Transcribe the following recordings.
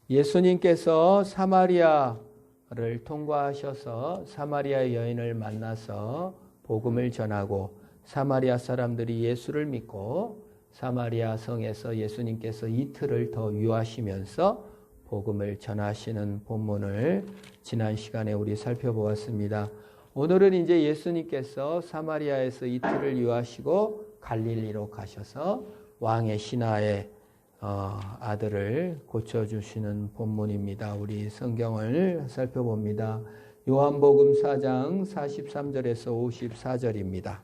예수님께서 사마리아를 통과하셔서 사마리아 여인을 만나서 복음을 전하고 사마리아 사람들이 예수를 믿고 사마리아 성에서 예수님께서 이틀을 더 유하시면서 복음을 전하시는 본문을 지난 시간에 우리 살펴보았습니다. 오늘은 이제 예수님께서 사마리아에서 이틀을 유하시고 갈릴리로 가셔서 왕의 신하의 아들을 고쳐주시는 본문입니다. 우리 성경을 살펴봅니다. 요한복음 4장 43절에서 54절입니다.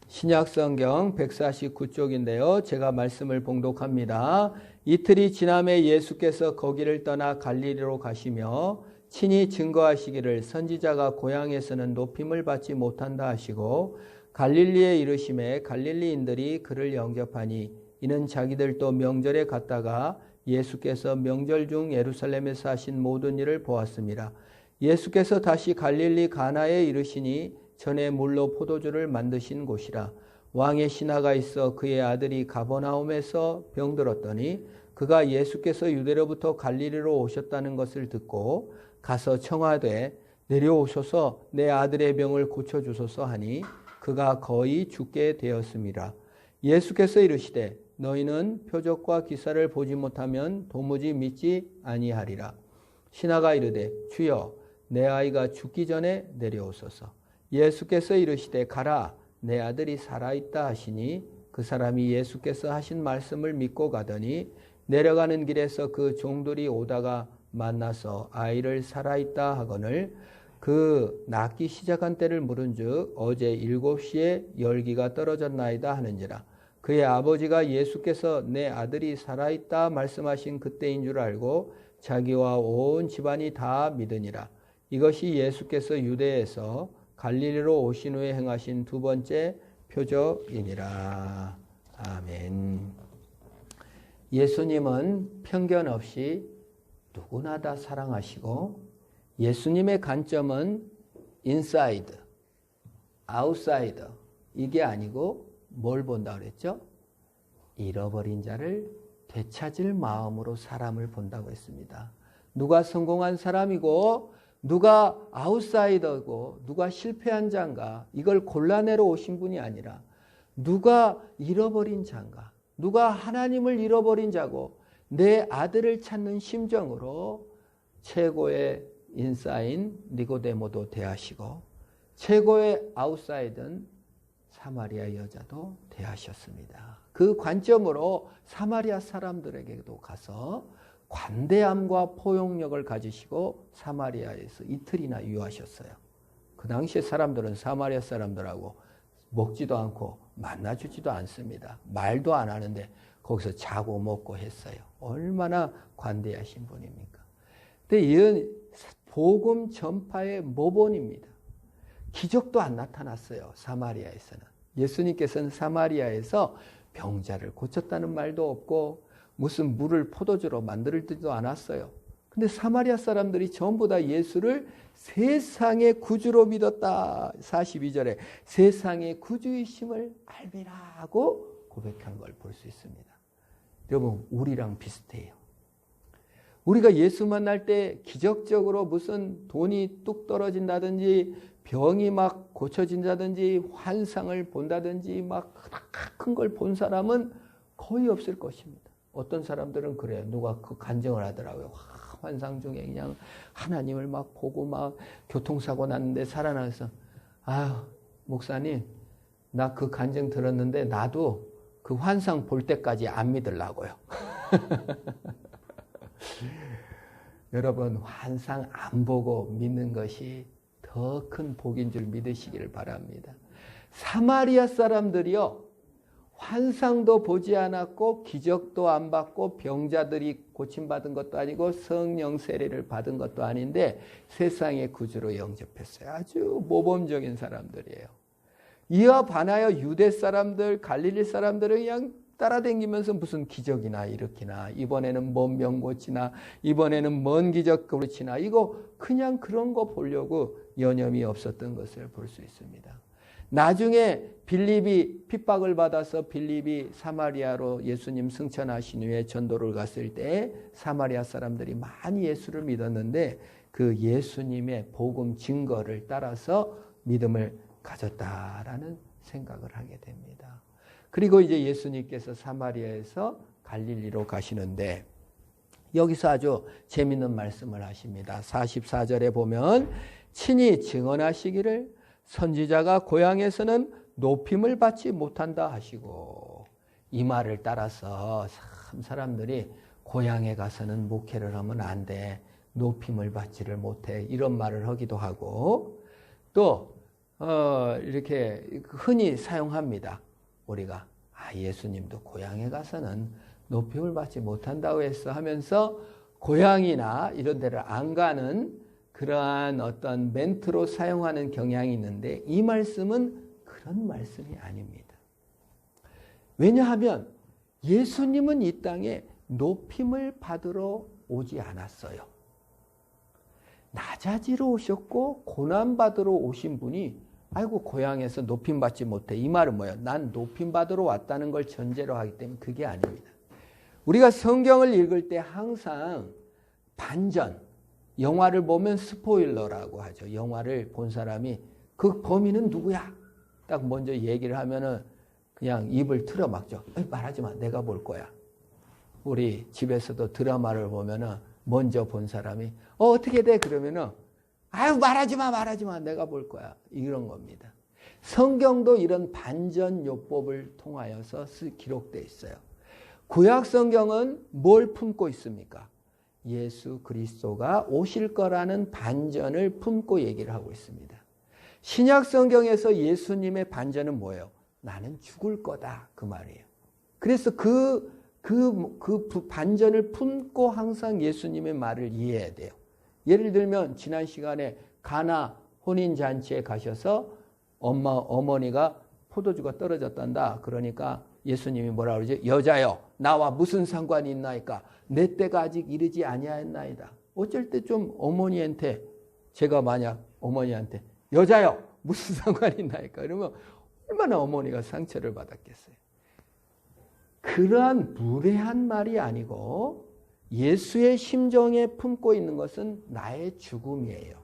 신약성경 149쪽인데요. 제가 말씀을 봉독합니다. 이틀이 지남에 예수께서 거기를 떠나 갈릴리로 가시며 친히 증거하시기를 선지자가 고향에서는 높임을 받지 못한다 하시고 갈릴리에 이르심에 갈릴리인들이 그를 영접하니 이는 자기들도 명절에 갔다가 예수께서 명절 중 예루살렘에서 하신 모든 일을 보았습니다. 예수께서 다시 갈릴리 가나에 이르시니 전에 물로 포도주를 만드신 곳이라. 왕의 신하가 있어 그의 아들이 가버나움에서 병들었더니 그가 예수께서 유대로부터 갈릴리로 오셨다는 것을 듣고 가서 청하되 내려오셔서 내 아들의 병을 고쳐주소서 하니 그가 거의 죽게 되었습니다. 예수께서 이르시되 너희는 표적과 기사를 보지 못하면 도무지 믿지 아니하리라. 신하가 이르되 주여 내 아이가 죽기 전에 내려오소서. 예수께서 이르시되 가라 내 아들이 살아있다 하시니 그 사람이 예수께서 하신 말씀을 믿고 가더니 내려가는 길에서 그 종들이 오다가 만나서 아이를 살아있다 하거늘 그 낫기 시작한 때를 물은즉 어제 7시에 열기가 떨어졌나이다 하는지라. 그의 아버지가 예수께서 내 아들이 살아있다 말씀하신 그때인 줄 알고 자기와 온 집안이 다 믿으니라. 이것이 예수께서 유대에서 갈릴리로 오신 후에 행하신 두 번째 표적이니라. 아멘. 예수님은 편견 없이 누구나 다 사랑하시고 예수님의 관점은 인사이드, 아웃사이더 이게 아니고 뭘 본다 그랬죠? 잃어버린 자를 되찾을 마음으로 사람을 본다고 했습니다. 누가 성공한 사람이고 누가 아웃사이더고 누가 실패한 자인가 이걸 골라내러 오신 분이 아니라 누가 잃어버린 자인가 누가 하나님을 잃어버린 자고 내 아들을 찾는 심정으로 최고의 인싸인 니고데모도 대하시고 최고의 아웃사이드는 사마리아 여자도 대하셨습니다. 그 관점으로 사마리아 사람들에게도 가서 관대함과 포용력을 가지시고 사마리아에서 이틀이나 유하셨어요. 그 당시에 사람들은 사마리아 사람들하고 먹지도 않고 만나주지도 않습니다. 말도 안 하는데 거기서 자고 먹고 했어요. 얼마나 관대하신 분입니까? 근데 이런 복음 전파의 모본입니다. 기적도 안 나타났어요. 사마리아에서는. 예수님께서는 사마리아에서 병자를 고쳤다는 말도 없고 무슨 물을 포도주로 만들지도 않았어요. 근데 사마리아 사람들이 전부 다 예수를 세상의 구주로 믿었다. 42절에 세상의 구주이심을 알미라 하고 고백한 걸 볼 수 있습니다. 여러분 우리랑 비슷해요. 우리가 예수 만날 때 기적적으로 무슨 돈이 뚝 떨어진다든지 병이 막 고쳐진다든지 환상을 본다든지 막 큰 걸 본 사람은 거의 없을 것입니다. 어떤 사람들은 그래요. 누가 그 간증을 하더라고요. 환상 중에 그냥 하나님을 막 보고 막 교통사고 났는데 살아나서 아유 목사님 나 그 간증 들었는데 나도 그 환상 볼 때까지 안 믿으려고요. 여러분 환상 안 보고 믿는 것이 더 큰 복인 줄 믿으시기를 바랍니다. 사마리아 사람들이요 환상도 보지 않았고 기적도 안 받고 병자들이 고침받은 것도 아니고 성령 세례를 받은 것도 아닌데 세상의 구주로 영접했어요. 아주 모범적인 사람들이에요. 이와 반하여 유대 사람들 갈릴리 사람들은 그냥 따라다니면서 무슨 기적이나 일으키나 이번에는 먼 병 고치나 이번에는 먼 기적 그렇치나 이거 그냥 그런 거 보려고 여념이 없었던 것을 볼 수 있습니다. 나중에 빌립이 핍박을 받아서 빌립이 사마리아로 예수님 승천하신 후에 전도를 갔을 때 사마리아 사람들이 많이 예수를 믿었는데 그 예수님의 복음 증거를 따라서 믿음을 가졌다라는 생각을 하게 됩니다. 그리고 이제 예수님께서 사마리아에서 갈릴리로 가시는데 여기서 아주 재미있는 말씀을 하십니다. 44절에 보면 친히 증언하시기를 선지자가 고향에서는 높임을 받지 못한다 하시고, 이 말을 따라서 참 사람들이 고향에 가서는 목회를 하면 안 돼, 높임을 받지를 못해, 이런 말을 하기도 하고, 또 이렇게 흔히 사용합니다. 우리가 예수님도 고향에 가서는 높임을 받지 못한다고 했어 하면서 고향이나 이런 데를 안 가는 그러한 어떤 멘트로 사용하는 경향이 있는데, 이 말씀은 그런 말씀이 아닙니다. 왜냐하면 예수님은 이 땅에 높임을 받으러 오지 않았어요. 낮아지러 오셨고 고난받으러 오신 분이 아이고 고향에서 높임 받지 못해, 이 말은 뭐예요? 난 높임 받으러 왔다는 걸 전제로 하기 때문에 그게 아닙니다. 우리가 성경을 읽을 때 항상 반전, 영화를 보면 스포일러라고 하죠. 영화를 본 사람이 그 범인은 누구야? 딱 먼저 얘기를 하면은 그냥 입을 틀어막죠. 말하지 마, 내가 볼 거야. 우리 집에서도 드라마를 보면은 먼저 본 사람이 어떻게 돼? 그러면은 아유 말하지 마, 내가 볼 거야. 이런 겁니다. 성경도 이런 반전 요법을 통하여서 기록되어 있어요. 구약 성경은 뭘 품고 있습니까? 예수 그리스도가 오실 거라는 반전을 품고 얘기를 하고 있습니다. 신약 성경에서 예수님의 반전은 뭐예요? 나는 죽을 거다, 그 말이에요. 그래서 그 반전을 품고 항상 예수님의 말을 이해해야 돼요. 예를 들면 지난 시간에 가나 혼인잔치에 가셔서 어머니가 포도주가 떨어졌단다. 그러니까 예수님이 뭐라 그러지? 여자여, 나와 무슨 상관이 있나이까? 내 때가 아직 이르지 아니하였나이다. 어쩔 때 좀 어머니한테, 제가 만약 어머니한테 여자여 무슨 상관이 있나이까? 그러면 얼마나 어머니가 상처를 받았겠어요. 그러한 무례한 말이 아니고 예수의 심정에 품고 있는 것은 나의 죽음이에요.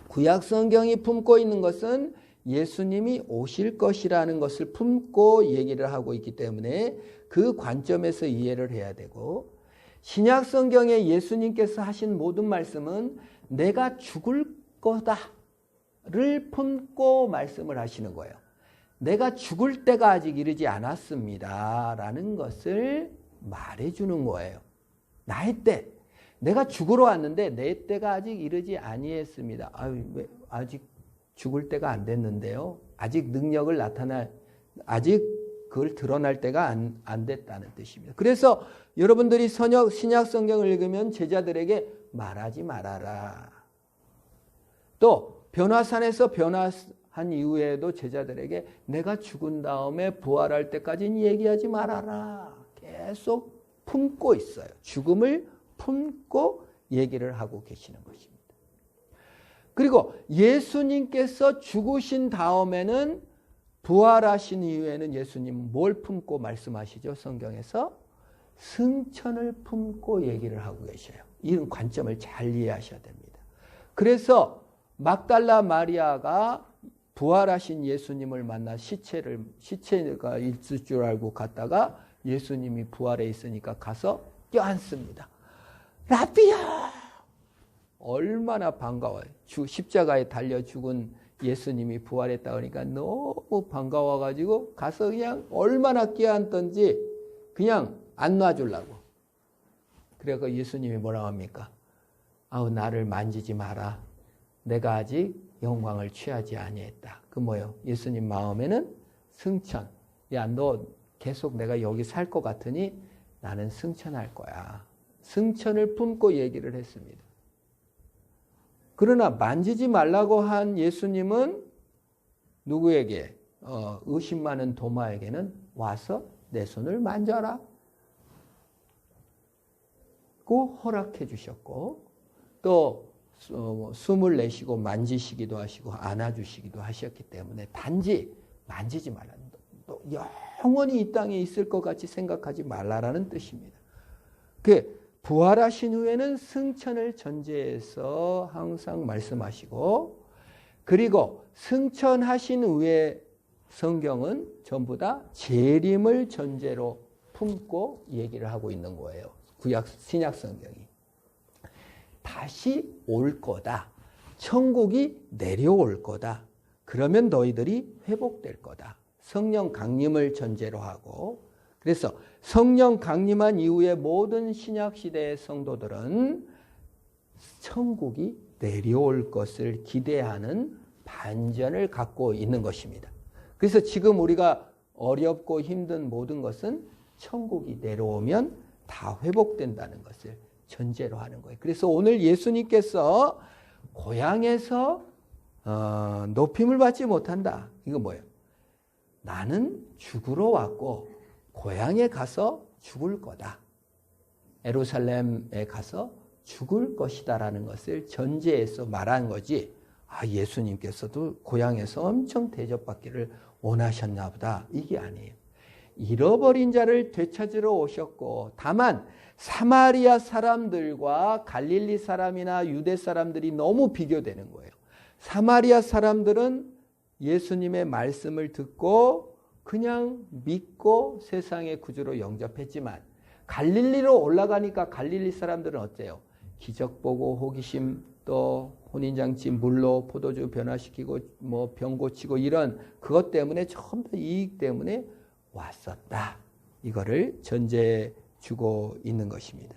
구약 성경이 품고 있는 것은 예수님이 오실 것이라는 것을 품고 얘기를 하고 있기 때문에 그 관점에서 이해를 해야 되고, 신약 성경에 예수님께서 하신 모든 말씀은 내가 죽을 거다를 품고 말씀을 하시는 거예요. 내가 죽을 때가 아직 이르지 않았습니다 라는 것을 말해주는 거예요. 나의 때, 내가 죽으러 왔는데 내 때가 아직 이르지 아니했습니다. 아직 죽을 때가 안 됐는데요. 아직 능력을 아직 그걸 드러날 때가 안 됐다는 뜻입니다. 그래서 여러분들이 신약 성경을 읽으면 제자들에게 말하지 말아라. 또 변화산에서 변화한 이후에도 제자들에게 내가 죽은 다음에 부활할 때까지는 얘기하지 말아라. 계속 품고 있어요. 죽음을 품고 얘기를 하고 계시는 것입니다. 그리고 예수님께서 죽으신 다음에는, 부활하신 이후에는 예수님은 뭘 품고 말씀하시죠? 성경에서 승천을 품고 얘기를 하고 계셔요. 이런 관점을 잘 이해하셔야 됩니다. 그래서 막달라 마리아가 부활하신 예수님을 만나 시체가 있을 줄 알고 갔다가 예수님이 부활해 있으니까 가서 껴안습니다. 라비야! 얼마나 반가워요. 십자가에 달려 죽은 예수님이 부활했다 그러니까 너무 반가워가지고 가서 그냥 얼마나 껴안던지 그냥 안 놔주려고. 그래서 예수님이 뭐라고 합니까? 나를 만지지 마라. 내가 아직 영광을 취하지 아니했다. 그 뭐예요? 예수님 마음에는 승천. 야, 너 계속 내가 여기 살 것 같으니 나는 승천할 거야. 승천을 품고 얘기를 했습니다. 그러나 만지지 말라고 한 예수님은 누구에게? 의심 많은 도마에게는 와서 내 손을 만져라. 고 허락해 주셨고, 또 숨을 내쉬고 만지시기도 하시고 안아주시기도 하셨기 때문에 단지 만지지 말라. 또 영원히 이 땅에 있을 것 같이 생각하지 말라라는 뜻입니다. 그 부활하신 후에는 승천을 전제해서 항상 말씀하시고, 그리고 승천하신 후에 성경은 전부 다 재림을 전제로 품고 얘기를 하고 있는 거예요. 신약 성경이. 다시 올 거다. 천국이 내려올 거다. 그러면 너희들이 회복될 거다. 성령 강림을 전제로 하고, 그래서 성령 강림한 이후에 모든 신약 시대의 성도들은 천국이 내려올 것을 기대하는 반전을 갖고 있는 것입니다. 그래서 지금 우리가 어렵고 힘든 모든 것은 천국이 내려오면 다 회복된다는 것을 전제로 하는 거예요. 그래서 오늘 예수님께서 고향에서 높임을 받지 못한다. 이거 뭐예요? 나는 죽으러 왔고 고향에 가서 죽을 거다. 예루살렘에 가서 죽을 것이다라는 것을 전제해서 말한 거지. 예수님께서도 고향에서 엄청 대접받기를 원하셨나 보다. 이게 아니에요. 잃어버린 자를 되찾으러 오셨고, 다만 사마리아 사람들과 갈릴리 사람이나 유대 사람들이 너무 비교되는 거예요. 사마리아 사람들은 예수님의 말씀을 듣고 그냥 믿고 세상의 구주로 영접했지만, 갈릴리로 올라가니까 갈릴리 사람들은 어때요? 기적 보고 호기심, 또 혼인잔치 물로 포도주 변화시키고 뭐 병 고치고 이런 그것 때문에 전부 이익 때문에 왔었다. 이거를 전제해 주고 있는 것입니다.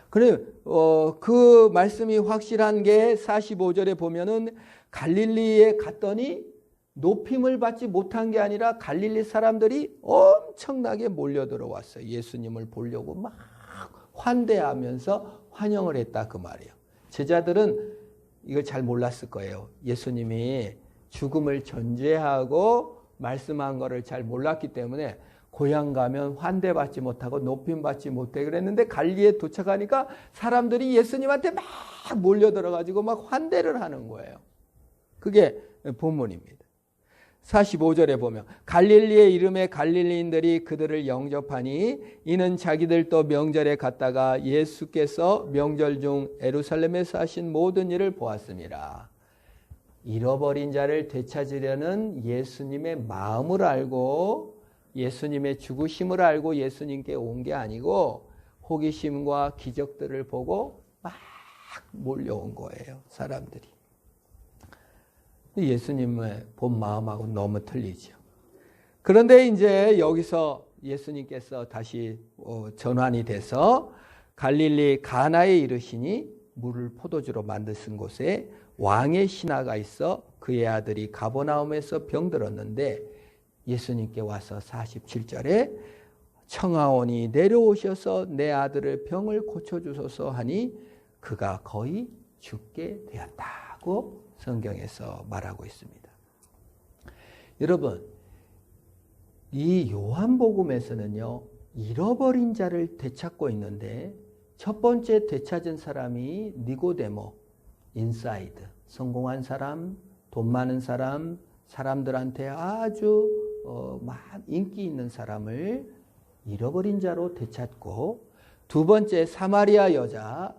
그래, 그 말씀이 확실한 게 45절에 보면은 갈릴리에 갔더니 높임을 받지 못한 게 아니라 갈릴리 사람들이 엄청나게 몰려들어왔어요. 예수님을 보려고 막 환대하면서 환영을 했다 그 말이에요. 제자들은 이걸 잘 몰랐을 거예요. 예수님이 죽음을 전제하고 말씀한 거를 잘 몰랐기 때문에 고향 가면 환대받지 못하고 높임받지 못해 그랬는데, 갈리에 도착하니까 사람들이 예수님한테 막 몰려들어가지고 막 환대를 하는 거예요. 그게 본문입니다. 45절에 보면 갈릴리의 이름에 갈릴리인들이 그들을 영접하니 이는 자기들도 명절에 갔다가 예수께서 명절 중 예루살렘에서 하신 모든 일을 보았습니다. 잃어버린 자를 되찾으려는 예수님의 마음을 알고 예수님의 죽으심을 알고 예수님께 온 게 아니고 호기심과 기적들을 보고 막 몰려온 거예요, 사람들이. 예수님의 본 마음하고 너무 틀리죠. 그런데 이제 여기서 예수님께서 다시 전환이 돼서 갈릴리 가나에 이르시니 물을 포도주로 만드신 곳에 왕의 신하가 있어 그의 아들이 가버나움에서 병들었는데, 예수님께 와서 47절에 청하오니 내려오셔서 내 아들의 병을 고쳐주소서 하니 그가 거의 죽게 되었다고 성경에서 말하고 있습니다. 여러분, 이 요한복음에서는요, 잃어버린 자를 되찾고 있는데 첫 번째 되찾은 사람이 니고데모, 인사이드, 성공한 사람, 돈 많은 사람, 사람들한테 아주 인기 있는 사람을 잃어버린 자로 되찾고, 두 번째 사마리아 여자,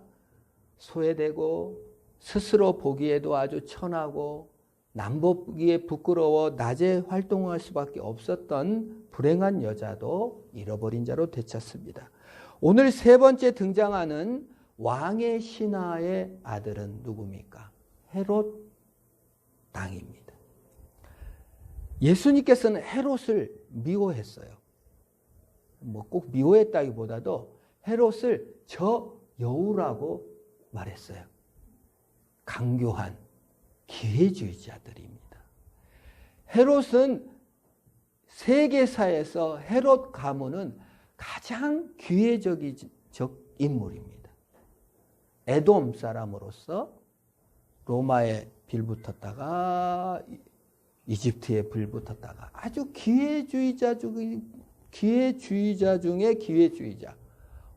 소외되고 스스로 보기에도 아주 천하고 남보기에 부끄러워 낮에 활동할 수밖에 없었던 불행한 여자도 잃어버린 자로 되찾습니다. 오늘 세 번째 등장하는 왕의 신하의 아들은 누굽니까? 헤롯 왕입니다. 예수님께서는 헤롯을 미워했어요. 뭐 꼭 미워했다기보다도 헤롯을 저 여우라고 말했어요. 강교한 기회주의자들입니다. 헤롯은 세계사에서 헤롯 가문은 가장 기회적 인물입니다. 에돔 사람으로서 로마에 빌붙었다가 이집트에 빌붙었다가 아주 기회주의자 중에 기회주의자.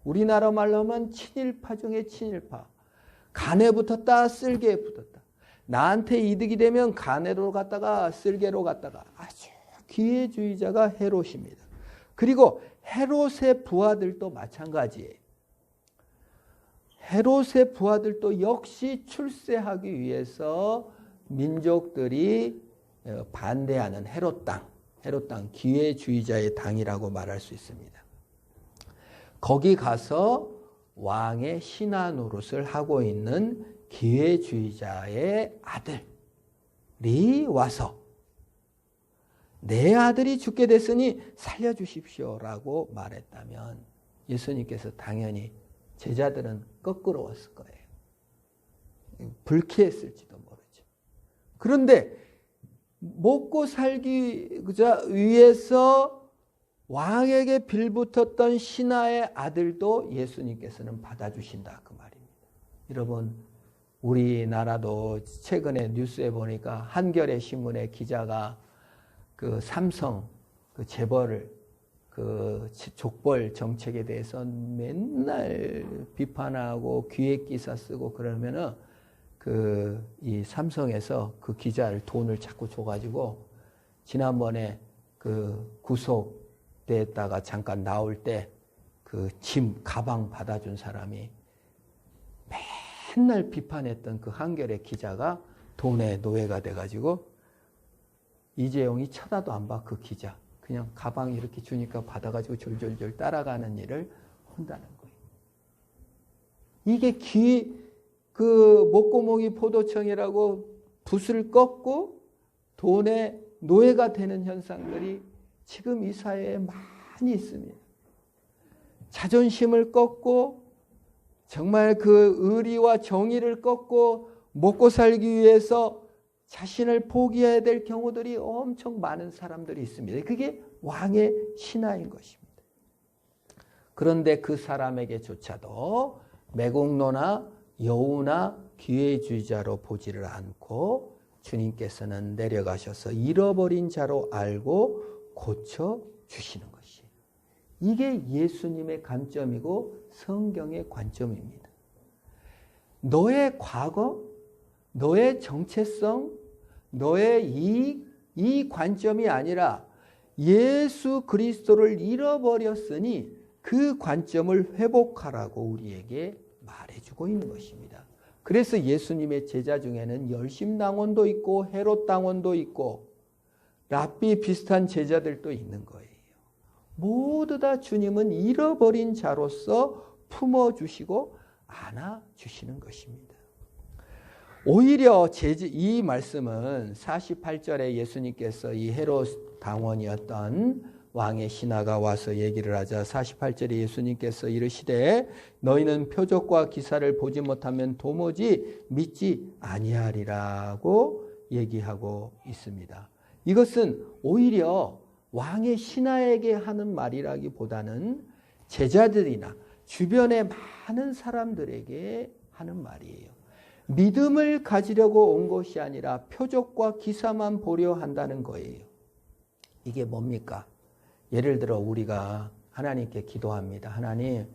우리나라 말로 하면 친일파 중에 친일파. 간에 붙었다 쓸개에 붙었다. 나한테 이득이 되면 간으로 갔다가 쓸개로 갔다가 아주 기회주의자가 헤롯입니다. 그리고 헤롯의 부하들도 마찬가지예요. 헤롯의 부하들도 역시 출세하기 위해서 민족들이 반대하는 헤롯 땅 기회주의자의 당이라고 말할 수 있습니다. 거기 가서 왕의 신하 노릇을 하고 있는 기회주의자의 아들이 와서 내 아들이 죽게 됐으니 살려주십시오라고 말했다면 예수님께서 당연히 제자들은 거꾸로웠을 거예요. 불쾌했을지도 모르죠. 그런데 먹고 살기 위해서 왕에게 빌붙었던 신하의 아들도 예수님께서는 받아주신다 그 말입니다. 여러분 우리나라도 최근에 뉴스에 보니까 한겨레 신문의 기자가 그 삼성 그 재벌을 그 족벌 정책에 대해서 맨날 비판하고 기획 기사 쓰고 그러면은 이 삼성에서 그 기자를 돈을 자꾸 줘가지고 지난번에 그 구속됐다가 잠깐 나올 때 그 짐 가방 받아준 사람이 맨날 비판했던 그 한겨레 기자가 돈의 노예가 돼가지고 이재용이 쳐다도 안 봐 그 기자. 그냥 가방 이렇게 주니까 받아가지고 졸졸졸 따라가는 일을 한다는 거예요. 이게 그 목고목이 포도청이라고 붓을 꺾고 돈의 노예가 되는 현상들이 지금 이 사회에 많이 있습니다. 자존심을 꺾고 정말 그 의리와 정의를 꺾고 먹고 살기 위해서 자신을 포기해야 될 경우들이 엄청 많은 사람들이 있습니다. 그게 왕의 신하인 것입니다. 그런데 그 사람에게조차도 매국노나 여우나 기회주의자로 보지를 않고 주님께서는 내려가셔서 잃어버린 자로 알고 고쳐주시는 것이에요. 이게 예수님의 관점이고 성경의 관점입니다. 너의 과거, 너의 정체성, 너의 이익, 이 관점이 아니라 예수 그리스도를 잃어버렸으니 그 관점을 회복하라고 우리에게 말해주고 있는 것입니다. 그래서 예수님의 제자 중에는 열심당원도 있고 헤롯당원도 있고 랍비 비슷한 제자들도 있는 거예요. 모두 다 주님은 잃어버린 자로서 품어주시고 안아주시는 것입니다. 오히려 이 말씀은 48절에 예수님께서 이 헤롯 당원이었던 왕의 신하가 와서 얘기를 하자 48절에 예수님께서 이르시되 너희는 표적과 기사를 보지 못하면 도무지 믿지 아니하리라고 얘기하고 있습니다. 이것은 오히려 왕의 신하에게 하는 말이라기보다는 제자들이나 주변의 많은 사람들에게 하는 말이에요. 믿음을 가지려고 온 것이 아니라 표적과 기사만 보려 한다는 거예요. 이게 뭡니까? 예를 들어 우리가 하나님께 기도합니다. 하나님,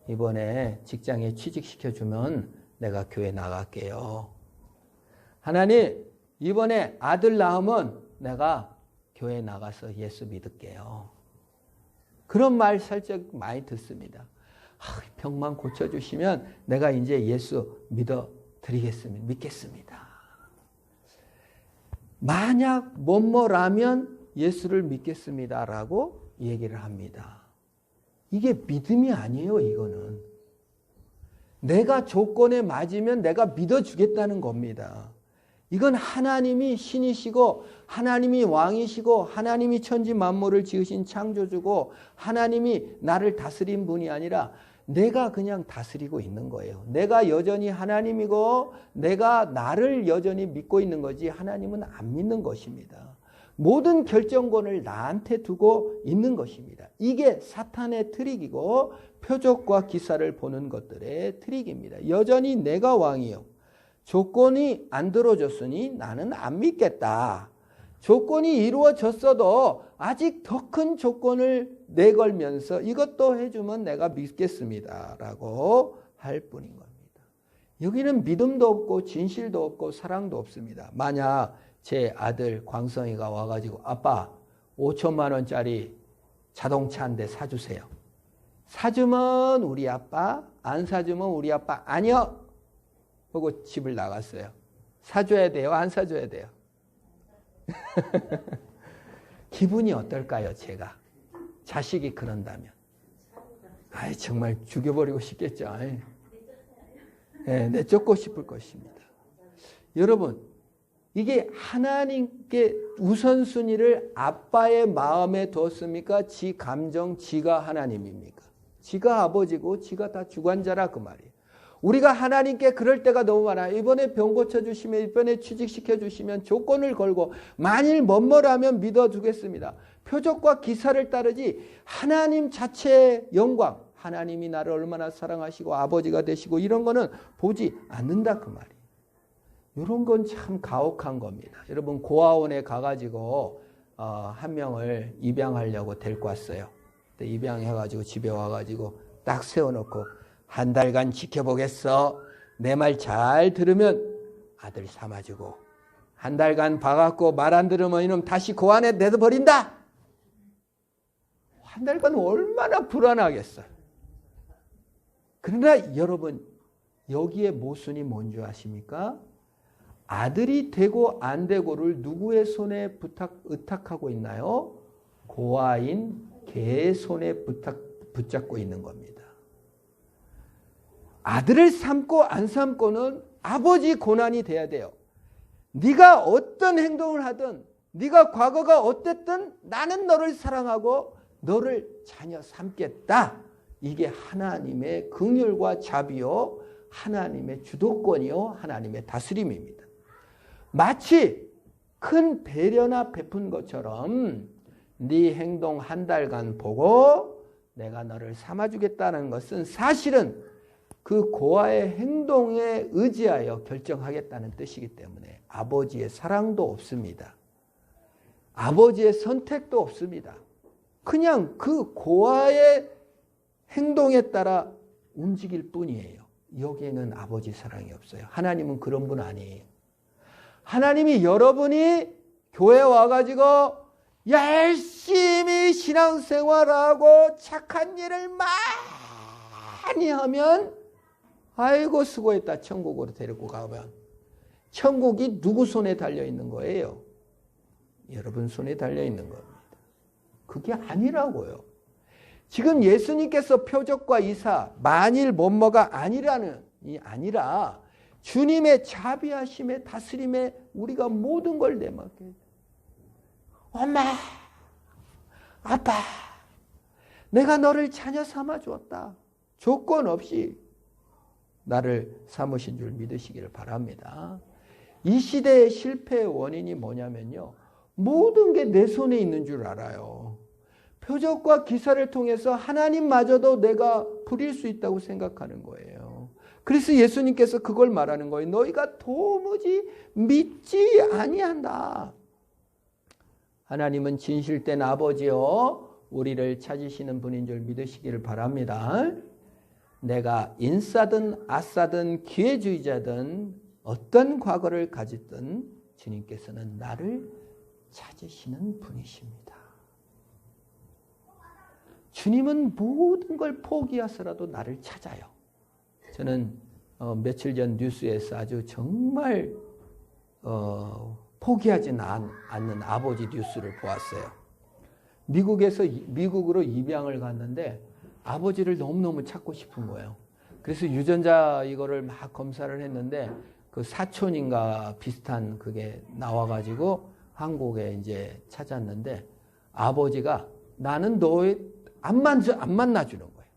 이번에 직장에 취직시켜주면 내가 교회 나갈게요. 하나님, 이번에 아들 낳으면 내가 교회 나가서 예수 믿을게요. 그런 말 살짝 많이 듣습니다. 병만 고쳐주시면 내가 이제 예수 믿겠습니다. 만약 뭐뭐라면 예수를 믿겠습니다라고 얘기를 합니다. 이게 믿음이 아니에요, 이거는. 내가 조건에 맞으면 내가 믿어주겠다는 겁니다. 이건 하나님이 신이시고 하나님이 왕이시고 하나님이 천지 만물을 지으신 창조주고 하나님이 나를 다스린 분이 아니라 내가 그냥 다스리고 있는 거예요. 내가 여전히 하나님이고 내가 나를 여전히 믿고 있는 거지 하나님은 안 믿는 것입니다. 모든 결정권을 나한테 두고 있는 것입니다. 이게 사탄의 트릭이고 표적과 기사를 보는 것들의 트릭입니다. 여전히 내가 왕이요. 조건이 안 들어줬으니 나는 안 믿겠다. 조건이 이루어졌어도 아직 더 큰 조건을 내걸면서 이것도 해주면 내가 믿겠습니다 라고 할 뿐인 겁니다. 여기는 믿음도 없고 진실도 없고 사랑도 없습니다. 만약 제 아들 광성이가 와가지고 아빠 5천만 원짜리 자동차 한 대 사주세요. 사주면 우리 아빠, 안 사주면 우리 아빠 아니요 하고 집을 나갔어요. 사줘야 돼요? 안 사줘야 돼요? 기분이 어떨까요? 제가 자식이 그런다면 정말 죽여버리고 싶겠죠. 내쫓고 싶을 것입니다. 여러분, 이게 하나님께 우선순위를 아빠의 마음에 뒀습니까? 지 감정, 지가 하나님입니까? 지가 아버지고 지가 다 주관자라 그 말이에요. 우리가 하나님께 그럴 때가 너무 많아요. 이번에 병 고쳐주시면, 이번에 취직시켜주시면 조건을 걸고 만일 뭐뭐라면 믿어주겠습니다. 표적과 기사를 따르지 하나님 자체의 영광, 하나님이 나를 얼마나 사랑하시고 아버지가 되시고 이런 거는 보지 않는다 그 말이에요. 이런 건 참 가혹한 겁니다. 여러분 고아원에 가가지고 한 명을 입양하려고 데리고 왔어요. 입양해가지고 집에 와가지고 딱 세워놓고 한 달간 지켜보겠어. 내 말 잘 들으면 아들 삼아주고 한 달간 봐갖고 말 안 들으면 이놈 다시 고아원에 내버린다. 한 달간 얼마나 불안하겠어요. 그러나 여러분 여기에 모순이 뭔지 아십니까? 아들이 되고 안 되고를 누구의 손에 의탁하고 있나요? 고아인 개의 손에 붙잡고 있는 겁니다. 아들을 삼고 안 삼고는 아버지 고난이 돼야 돼요. 네가 어떤 행동을 하든 네가 과거가 어땠든 나는 너를 사랑하고 너를 자녀 삼겠다. 이게 하나님의 긍휼과 자비요 하나님의 주도권이요 하나님의 다스림입니다. 마치 큰 배려나 베푼 것처럼 네 행동 한 달간 보고 내가 너를 삼아주겠다는 것은 사실은 그 고아의 행동에 의지하여 결정하겠다는 뜻이기 때문에 아버지의 사랑도 없습니다. 아버지의 선택도 없습니다. 그냥 그 고아의 행동에 따라 움직일 뿐이에요. 여기에는 아버지 사랑이 없어요. 하나님은 그런 분 아니에요. 하나님이 여러분이 교회 와가지고 열심히 신앙생활하고 착한 일을 많이 하면 아이고 수고했다 천국으로 데리고 가면 천국이 누구 손에 달려있는 거예요? 여러분 손에 달려있는 겁니다. 그게 아니라고요. 지금 예수님께서 표적과 이사 만일 뭐뭐가 아니라는이 아니라 주님의 자비하심에 다스림에 우리가 모든 걸 내맡게 돼요. 엄마, 아빠, 내가 너를 자녀 삼아 주었다. 조건 없이 나를 삼으신 줄 믿으시기를 바랍니다. 이 시대의 실패의 원인이 뭐냐면요. 모든 게 내 손에 있는 줄 알아요. 표적과 기사를 통해서 하나님마저도 내가 부릴 수 있다고 생각하는 거예요. 그래서 예수님께서 그걸 말하는 거예요. 너희가 도무지 믿지 아니한다. 하나님은 진실된 아버지요 우리를 찾으시는 분인 줄 믿으시기를 바랍니다. 내가 인싸든 아싸든 기회주의자든 어떤 과거를 가졌든 주님께서는 나를 찾으시는 분이십니다. 주님은 모든 걸 포기하서라도 나를 찾아요. 저는 며칠 전 뉴스에서 아주 정말 포기하지 않는 아버지 뉴스를 보았어요. 미국으로 입양을 갔는데 아버지를 너무너무 찾고 싶은 거예요. 그래서 유전자 이거를 막 검사를 했는데 그 사촌인가 비슷한 그게 나와가지고 한국에 이제 찾았는데 아버지가 나는 너 안 만나주는 거예요.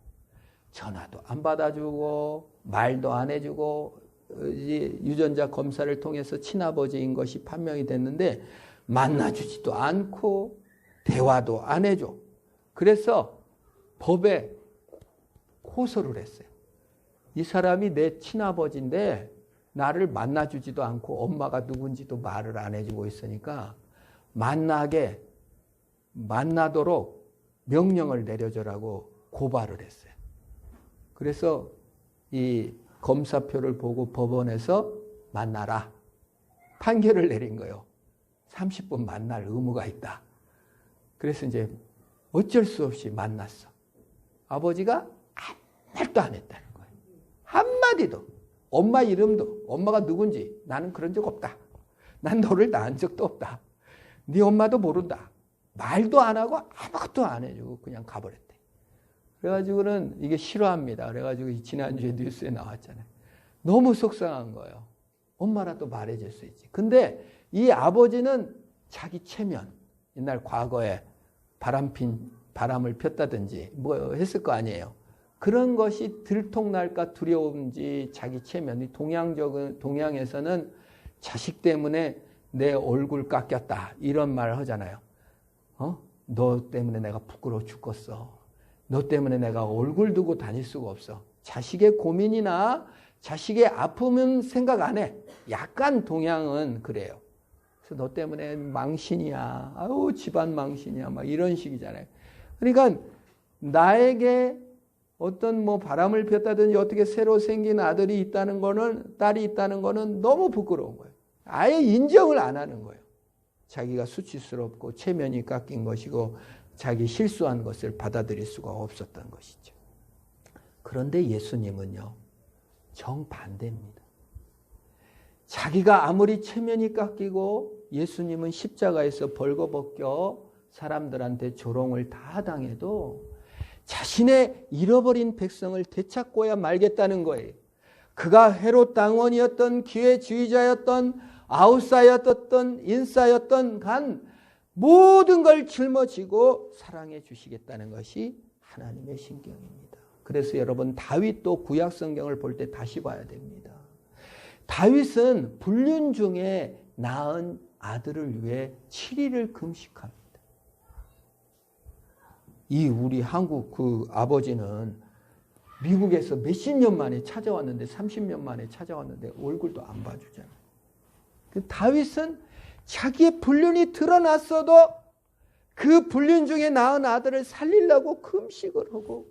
전화도 안 받아주고 말도 안 해주고 유전자 검사를 통해서 친아버지인 것이 판명이 됐는데 만나주지도 않고 대화도 안 해줘. 그래서 법에 호소를 했어요. 이 사람이 내 친아버지인데 나를 만나주지도 않고 엄마가 누군지도 말을 안 해주고 있으니까 만나도록 명령을 내려줘라고 고발을 했어요. 그래서 이 검사표를 보고 법원에서 만나라. 판결을 내린 거예요. 30분 만날 의무가 있다. 그래서 이제 어쩔 수 없이 만났어. 아버지가 아무 말도 안 했다는 거예요. 한마디도. 엄마 이름도, 엄마가 누군지 나는 그런 적 없다. 난 너를 낳은 적도 없다. 네 엄마도 모른다. 말도 안 하고 아무것도 안 해주고 그냥 가버렸대. 그래가지고는 이게 싫어합니다. 그래가지고 지난주에 뉴스에 나왔잖아요. 너무 속상한 거예요. 엄마라도 말해줄 수 있지. 근데 이 아버지는 자기 체면, 옛날 과거에 바람을 폈다든지 뭐 했을 거 아니에요. 그런 것이 들통날까 두려움인지 자기 체면이 동양에서는 자식 때문에 내 얼굴 깎였다 이런 말을 하잖아요. 너 때문에 내가 부끄러워 죽겠어. 너 때문에 내가 얼굴 두고 다닐 수가 없어. 자식의 고민이나 자식의 아픔은 생각 안 해. 약간 동양은 그래요. 그래서 너 때문에 망신이야. 아유 집안 망신이야. 막 이런 식이잖아요. 그러니까 나에게 어떤 뭐 바람을 폈다든지 어떻게 새로 생긴 아들이 있다는 거는 딸이 있다는 거는 너무 부끄러운 거예요. 아예 인정을 안 하는 거예요. 자기가 수치스럽고 체면이 깎인 것이고 자기 실수한 것을 받아들일 수가 없었던 것이죠. 그런데 예수님은요. 정반대입니다. 자기가 아무리 체면이 깎이고 예수님은 십자가에서 벌거벗겨 사람들한테 조롱을 다 당해도 자신의 잃어버린 백성을 되찾고야 말겠다는 거예요. 그가 헤롯 당원이었던 기회주의자였던 아웃사이어였던 인싸였던 간 모든 걸 짊어지고 사랑해 주시겠다는 것이 하나님의 신경입니다. 그래서 여러분 다윗도 구약 성경을 볼 때 다시 봐야 됩니다. 다윗은 불륜 중에 낳은 아들을 위해 7일을 금식합니다. 이 우리 한국 그 아버지는 미국에서 몇십 년 만에 찾아왔는데 30년 만에 찾아왔는데 얼굴도 안 봐주잖아요. 다윗은 자기의 불륜이 드러났어도 그 불륜 중에 낳은 아들을 살리려고 금식을 하고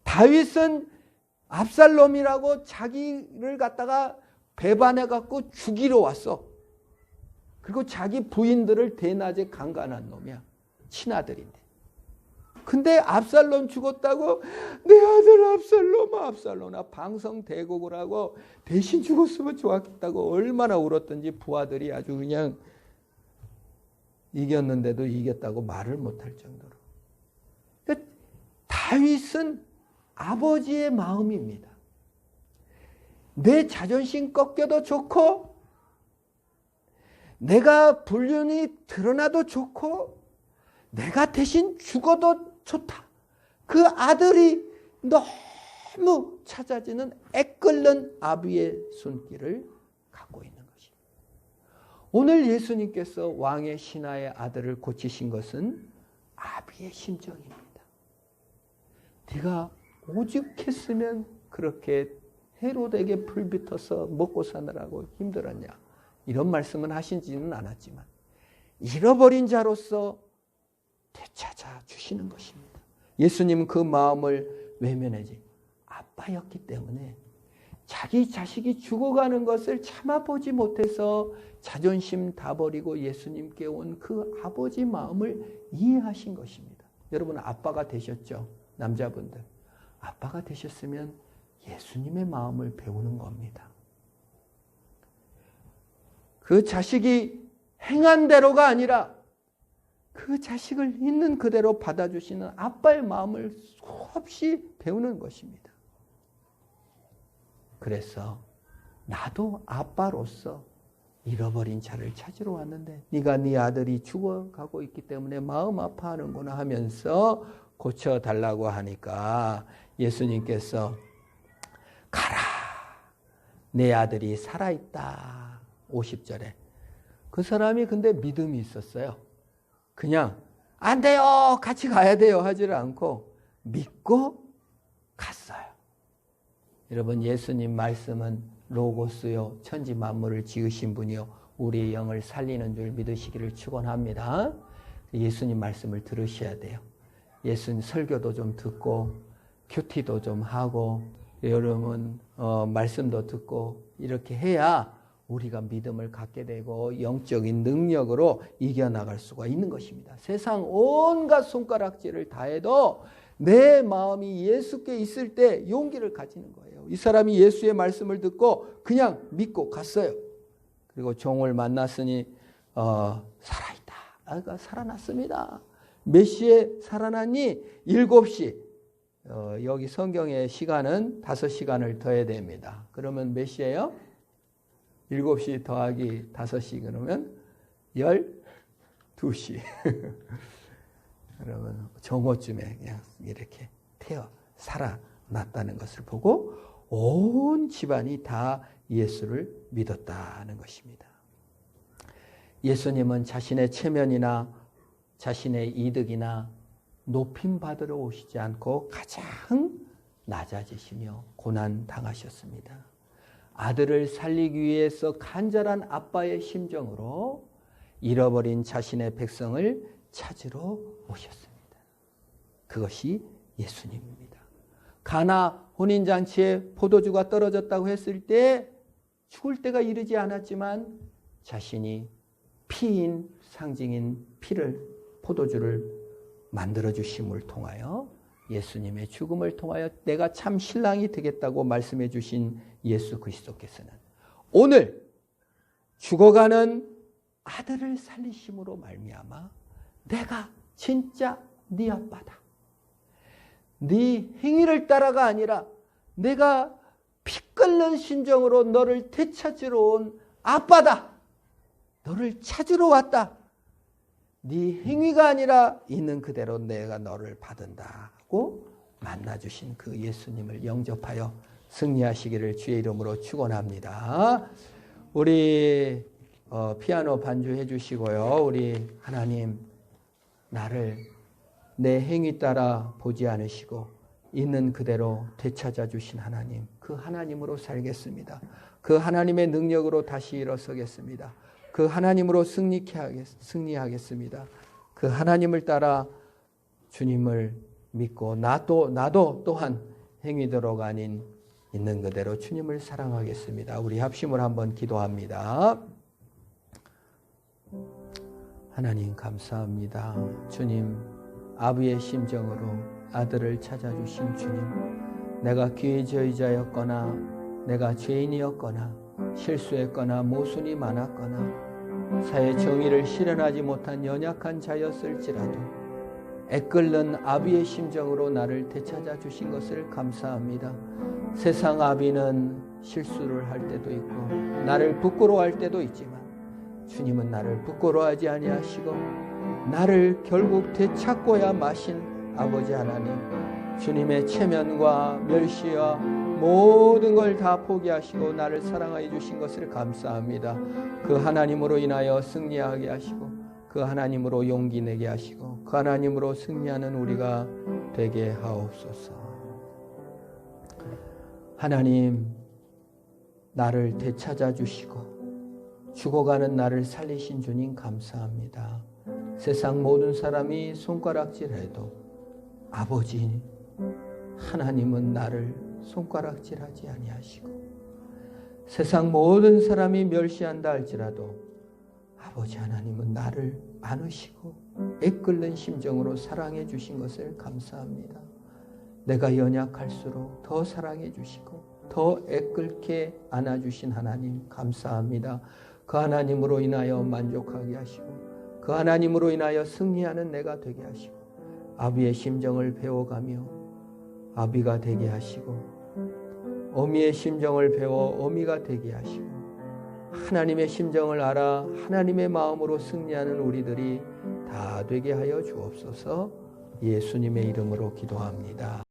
다윗은 압살롬이라고 자기를 갖다가 배반해갖고 죽이러 왔어. 그리고 자기 부인들을 대낮에 강간한 놈이야. 친아들인데. 근데 압살롬 죽었다고 내 아들 압살롬아 방성대곡을 하고 대신 죽었으면 좋았겠다고 얼마나 울었던지 부하들이 아주 그냥 이겼는데도 이겼다고 말을 못할 정도로. 그러니까 다윗은 아버지의 마음입니다. 내 자존심 꺾여도 좋고 내가 불륜이 드러나도 좋고 내가 대신 죽어도 좋다. 그 아들이 너무 찾아지는 애끓는 아비의 손길을 갖고 있는 것입니다. 오늘 예수님께서 왕의 신하의 아들을 고치신 것은 아비의 심정입니다. 네가 오죽했으면 그렇게 헤롯에게 불붙어서 먹고 사느라고 힘들었냐. 이런 말씀은 하신지는 않았지만 잃어버린 자로서 되찾아 주시는 것입니다. 예수님은 그 마음을 외면하지 아빠였기 때문에 자기 자식이 죽어가는 것을 참아보지 못해서 자존심 다 버리고 예수님께 온 그 아버지 마음을 이해하신 것입니다. 여러분 아빠가 되셨죠? 남자분들. 아빠가 되셨으면 예수님의 마음을 배우는 겁니다. 그 자식이 행한 대로가 아니라 그 자식을 있는 그대로 받아주시는 아빠의 마음을 수없이 배우는 것입니다. 그래서 나도 아빠로서 잃어버린 자를 찾으러 왔는데 네가 네 아들이 죽어가고 있기 때문에 마음 아파하는구나 하면서 고쳐달라고 하니까 예수님께서 가라 내 아들이 살아있다. 50절에 그 사람이 근데 믿음이 있었어요. 그냥 안 돼요 같이 가야 돼요 하지를 않고 믿고 갔어요. 여러분 예수님 말씀은 로고스요 천지 만물을 지으신 분이요 우리의 영을 살리는 줄 믿으시기를 축원합니다. 예수님 말씀을 들으셔야 돼요. 예수님 설교도 좀 듣고 큐티도 좀 하고 여러분 말씀도 듣고 이렇게 해야 우리가 믿음을 갖게 되고 영적인 능력으로 이겨나갈 수가 있는 것입니다. 세상 온갖 손가락질을 다 해도 내 마음이 예수께 있을 때 용기를 가지는 거예요. 이 사람이 예수의 말씀을 듣고 그냥 믿고 갔어요. 그리고 종을 만났으니 살아있다. 아가 살아났습니다. 몇 시에 살아났니? 7시. 여기 성경의 시간은 5시간을 더해야 됩니다. 그러면 몇 시예요? 7시 더하기 5시 그러면 12시. 그러면 정오쯤에 그냥 이렇게 살아났다는 것을 보고 온 집안이 다 예수를 믿었다는 것입니다. 예수님은 자신의 체면이나 자신의 이득이나 높임 받으러 오시지 않고 가장 낮아지시며 고난당하셨습니다. 아들을 살리기 위해서 간절한 아빠의 심정으로 잃어버린 자신의 백성을 찾으러 오셨습니다. 그것이 예수님입니다. 가나 혼인잔치에 포도주가 떨어졌다고 했을 때 죽을 때가 이르지 않았지만 자신이 피인 상징인 포도주를 만들어주심을 통하여 예수님의 죽음을 통하여 내가 참 신랑이 되겠다고 말씀해 주신 예수 그리스도께서는 오늘 죽어가는 아들을 살리심으로 말미암아 내가 진짜 네 아빠다. 네 행위를 따라가 아니라 내가 피 끓는 심정으로 너를 되찾으러 온 아빠다. 너를 찾으러 왔다. 네 행위가 아니라 있는 그대로 내가 너를 받은다고 만나주신 그 예수님을 영접하여 승리하시기를 주의 이름으로 축원합니다. 우리 피아노 반주해 주시고요. 우리 하나님 나를 내 행위 따라 보지 않으시고 있는 그대로 되찾아 주신 하나님, 그 하나님으로 살겠습니다. 그 하나님의 능력으로 다시 일어서겠습니다. 그 하나님으로 승리하겠습니다. 그 하나님을 따라 주님을 믿고 나도 또한 행위대로가 아닌 있는 그대로 주님을 사랑하겠습니다. 우리 합심을 한번 기도합니다. 하나님 감사합니다. 주님 아비의 심정으로 아들을 찾아주신 주님, 내가 기회주의자였거나 내가 죄인이었거나 실수했거나 모순이 많았거나 사회 정의를 실현하지 못한 연약한 자였을지라도 애끓는 아비의 심정으로 나를 되찾아 주신 것을 감사합니다. 세상 아비는 실수를 할 때도 있고 나를 부끄러워할 때도 있지만 주님은 나를 부끄러워하지 아니하시고 나를 결국 되찾고야 마신 아버지 하나님, 주님의 체면과 멸시와 모든 걸 다 포기하시고 나를 사랑하여 주신 것을 감사합니다. 그 하나님으로 인하여 승리하게 하시고 그 하나님으로 용기 내게 하시고 그 하나님으로 승리하는 우리가 되게 하옵소서. 하나님, 나를 되찾아 주시고 죽어가는 나를 살리신 주님 감사합니다. 세상 모든 사람이 손가락질해도 아버지 하나님은 나를 손가락질하지 아니하시고 세상 모든 사람이 멸시한다 할지라도 아버지 하나님은 나를 안으시고 애끓는 심정으로 사랑해 주신 것을 감사합니다. 내가 연약할수록 더 사랑해 주시고 더 애끓게 안아주신 하나님 감사합니다. 그 하나님으로 인하여 만족하게 하시고 그 하나님으로 인하여 승리하는 내가 되게 하시고 아비의 심정을 배워가며 아비가 되게 하시고 어미의 심정을 배워 어미가 되게 하시고 하나님의 심정을 알아 하나님의 마음으로 승리하는 우리들이 다 되게 하여 주옵소서. 예수님의 이름으로 기도합니다.